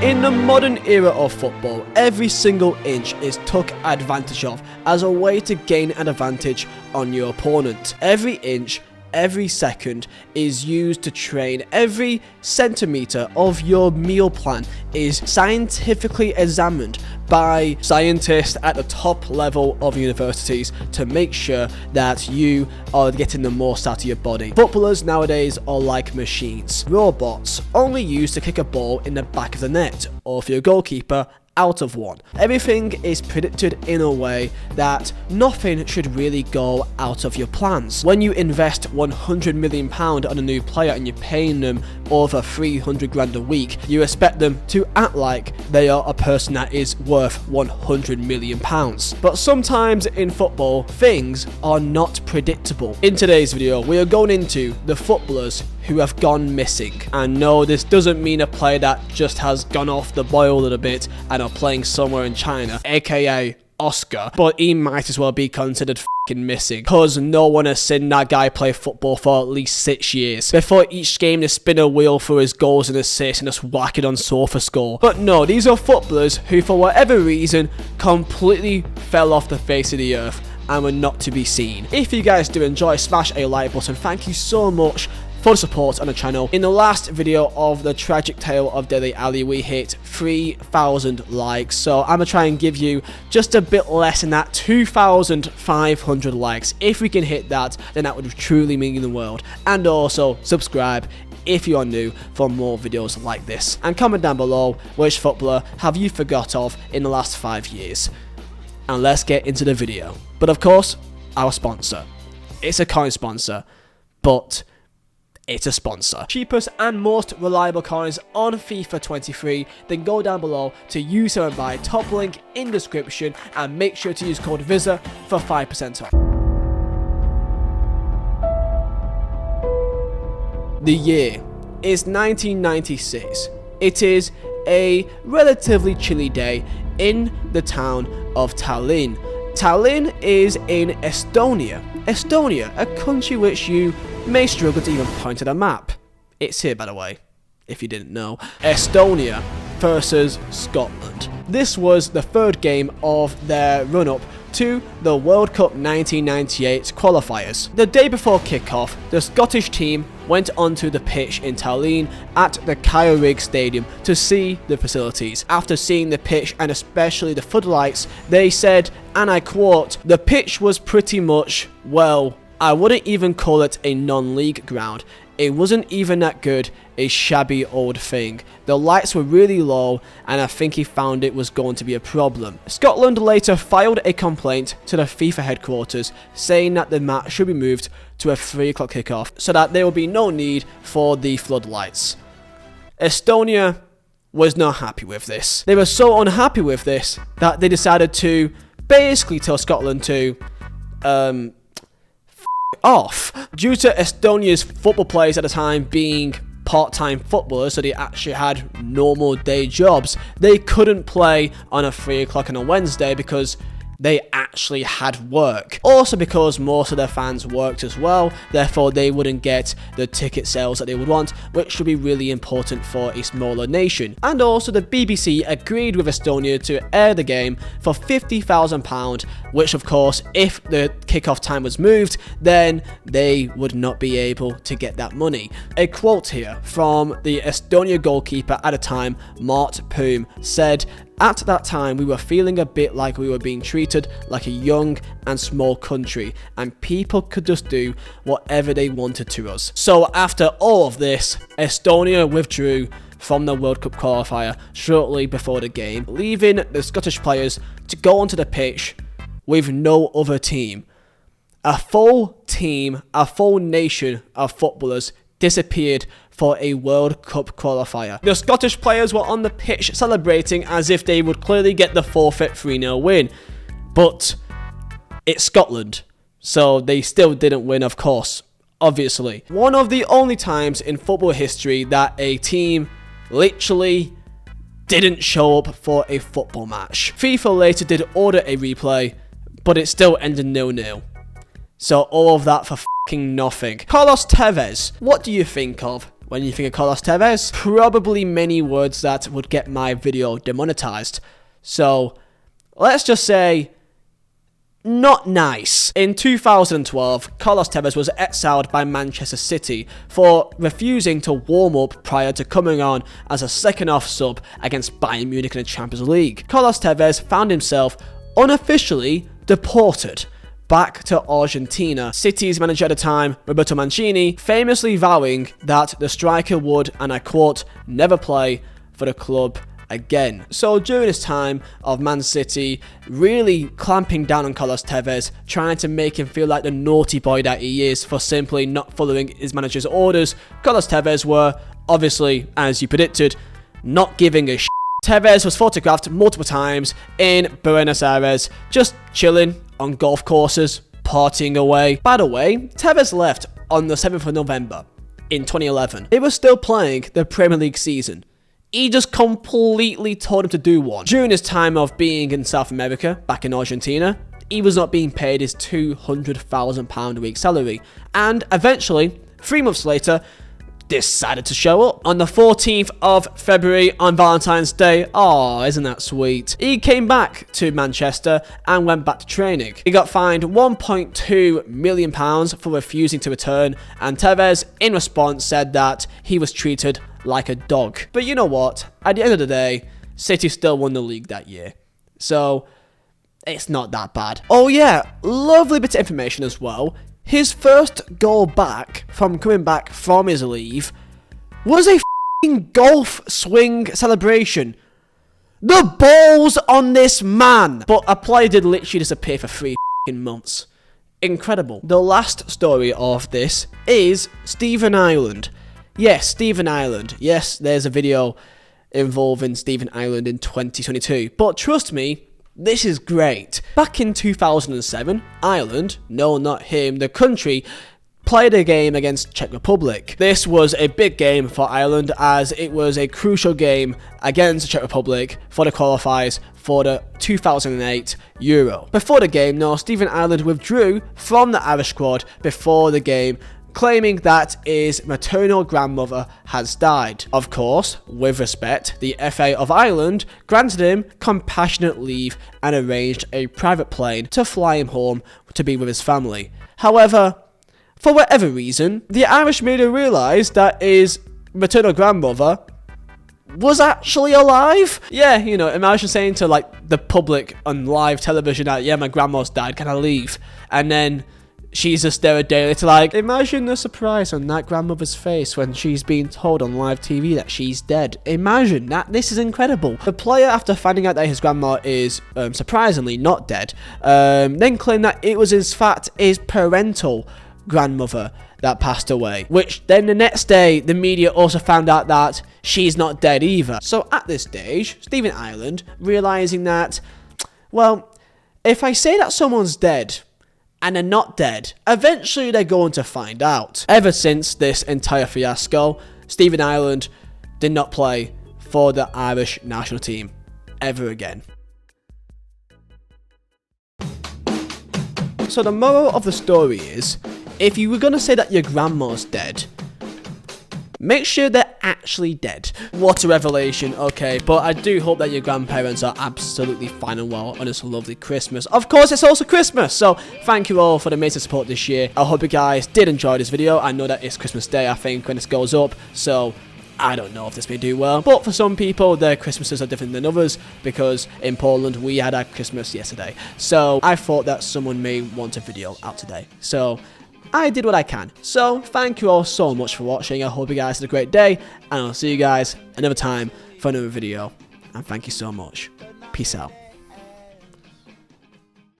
In the modern era of football, every single inch is took advantage of as a way to gain an advantage on your opponent. Every inch, every second is used to train. Every centimeter of your meal plan is scientifically examined by scientists at the top level of universities to make sure that you are getting the most out of your body. Footballers nowadays are like machines, robots, only used to kick a ball in the back of the net, or if you're a goalkeeper, out of one. Everything is predicted in a way that nothing should really go out of your plans. When you invest £100 million on a new player and you're paying them over 300 grand a week, you expect them to act like they are a person that is worth £100 million. But sometimes in football, things are not predictable. In today's video, we are going into the footballers who have gone missing. And no, this doesn't mean a player that just has gone off the boil a little bit and are playing somewhere in China, aka Oscar, but he might as well be considered f***ing missing, cause no one has seen that guy play football for at least 6 years. Before each game they spin a wheel for his goals and assists and just whack it on sofa score. But no, these are footballers who for whatever reason completely fell off the face of the earth and were not to be seen. If you guys do enjoy, smash a like button. Thank you so much for the support on the channel. In the last video of the tragic tale of Dele Alli, we hit 3,000 likes, so I'm gonna try and give you just a bit less than that, 2,500 likes. If we can hit that, then that would truly mean the world. And also subscribe if you are new for more videos like this, and comment down below which footballer have you forgot of in the last 5 years. And let's get into the video. But of course, our sponsor. It's a coin sponsor, but it's a sponsor. Cheapest and most reliable coins on FIFA 23, then go down below to use them and buy. Top link in description, and make sure to use code Vizeh for 5% off. The year is 1996. It is a relatively chilly day in the town of Tallinn. Tallinn is in Estonia. Estonia, a country which you may struggle to even point at a map. It's here, by the way, if you didn't know. Estonia versus Scotland. This was the third game of their run-up to the World Cup 1998 qualifiers. The day before kickoff, the Scottish team went onto the pitch in Tallinn at the Kyrgyz Stadium to see the facilities. After seeing the pitch and especially the floodlights, they said, and I quote, "The pitch was pretty much, well, I wouldn't even call it a non-league ground. It wasn't even that good, a shabby old thing. The lights were really low, and I think he found it was going to be a problem." Scotland later filed a complaint to the FIFA headquarters saying that the match should be moved to a 3 o'clock kickoff so that there will be no need for the floodlights. Estonia was not happy with this. They were so unhappy with this that they decided to basically tell Scotland to off. Due to Estonia's football players at the time being part-time footballers, so they actually had normal day jobs, they couldn't play on a 3 o'clock on a Wednesday because they actually had work. Also because most of their fans worked as well, therefore they wouldn't get the ticket sales that they would want, which would be really important for a smaller nation. And also the BBC agreed with Estonia to air the game for £50,000, which of course, if the kickoff time was moved, then they would not be able to get that money. A quote here from the Estonia goalkeeper at the time, Mart Poom, said, "At that time, we were feeling a bit like we were being treated like a young and small country, and people could just do whatever they wanted to us." So after all of this, Estonia withdrew from the World Cup qualifier shortly before the game, leaving the Scottish players to go onto the pitch with no other team. A full team, a full nation of footballers disappeared for a World Cup qualifier. The Scottish players were on the pitch celebrating as if they would clearly get the forfeit 3-0 win. But it's Scotland, so they still didn't win, of course, obviously. One of the only times in football history that a team literally didn't show up for a football match. FIFA later did order a replay, but it still ended 0-0. So all of that for f***ing nothing. Carlos Tevez, what do you think of when you think of Carlos Tevez? Probably many words that would get my video demonetized. So, let's just say, not nice. In 2012, Carlos Tevez was exiled by Manchester City for refusing to warm up prior to coming on as a second-half sub against Bayern Munich in the Champions League. Carlos Tevez found himself unofficially deported back to Argentina. City's manager at the time, Roberto Mancini, famously vowing that the striker would, and I quote, never play for the club again. So during his time of Man City, really clamping down on Carlos Tevez, trying to make him feel like the naughty boy that he is for simply not following his manager's orders, Carlos Tevez were, obviously, as you predicted, not giving a shit. Tevez was photographed multiple times in Buenos Aires, just chilling on golf courses, partying away. By the way, Tevez left on the 7th of November in 2011. They were still playing the Premier League season. He just completely told him to do one. During his time of being in South America, back in Argentina, he was not being paid his £200,000 a week salary. And eventually, 3 months later, decided to show up. On the 14th of February, on Valentine's Day, oh, isn't that sweet? He came back to Manchester and went back to training. He got fined £1.2 million for refusing to return, and Tevez, in response, said that he was treated like a dog. But you know what? At the end of the day, City still won the league that year. So, it's not that bad. Oh yeah, lovely bit of information as well. His first goal back from coming back from his leave was a f***ing golf swing celebration. The balls on this man! But a player did literally disappear for 3 f***ing months. Incredible. The last story of this is Stephen Ireland. Yes, Stephen Ireland. Yes, there's a video involving Stephen Ireland in 2022. But trust me, this is great. Back in 2007, Ireland, no, not him, the country, played a game against Czech Republic. This was a big game for Ireland as it was a crucial game against the Czech Republic for the qualifiers for the 2008 Euro. Before the game, no, Stephen Ireland withdrew from the Irish squad before the game, claiming that his maternal grandmother has died. Of course, with respect, the FA of Ireland granted him compassionate leave and arranged a private plane to fly him home to be with his family. However, for whatever reason, the Irish media realised that his maternal grandmother was actually alive. Yeah, you know, imagine saying to like the public on live television that, yeah, my grandma's died, can I leave? And then she's just there a day later like, imagine the surprise on that grandmother's face when she's being told on live TV that she's dead. Imagine that. This is incredible. The player, after finding out that his grandma is surprisingly not dead, then claimed that it was in fact his parental grandmother that passed away, which then the next day the media also found out that she's not dead either. So at this stage, Stephen Ireland, realising that, well, if I say that someone's dead and they're not dead, eventually they're going to find out. Ever since this entire fiasco, Stephen Ireland did not play for the Irish national team ever again. So the moral of the story is, if you were going to say that your grandma's dead, make sure they're actually dead. What a revelation, okay, but I do hope that your grandparents are absolutely fine and well on this lovely Christmas. Of course, it's also Christmas, so thank you all for the amazing support this year. I hope you guys did enjoy this video. I know that it's Christmas Day, I think, when this goes up, so I don't know if this may do well, but for some people, their Christmases are different than others, because in Poland, we had our Christmas yesterday. So I thought that someone may want a video out today. So I did what I can. So thank you all so much for watching. I hope you guys had a great day, and I'll see you guys another time for another video. And thank you so much. Peace out.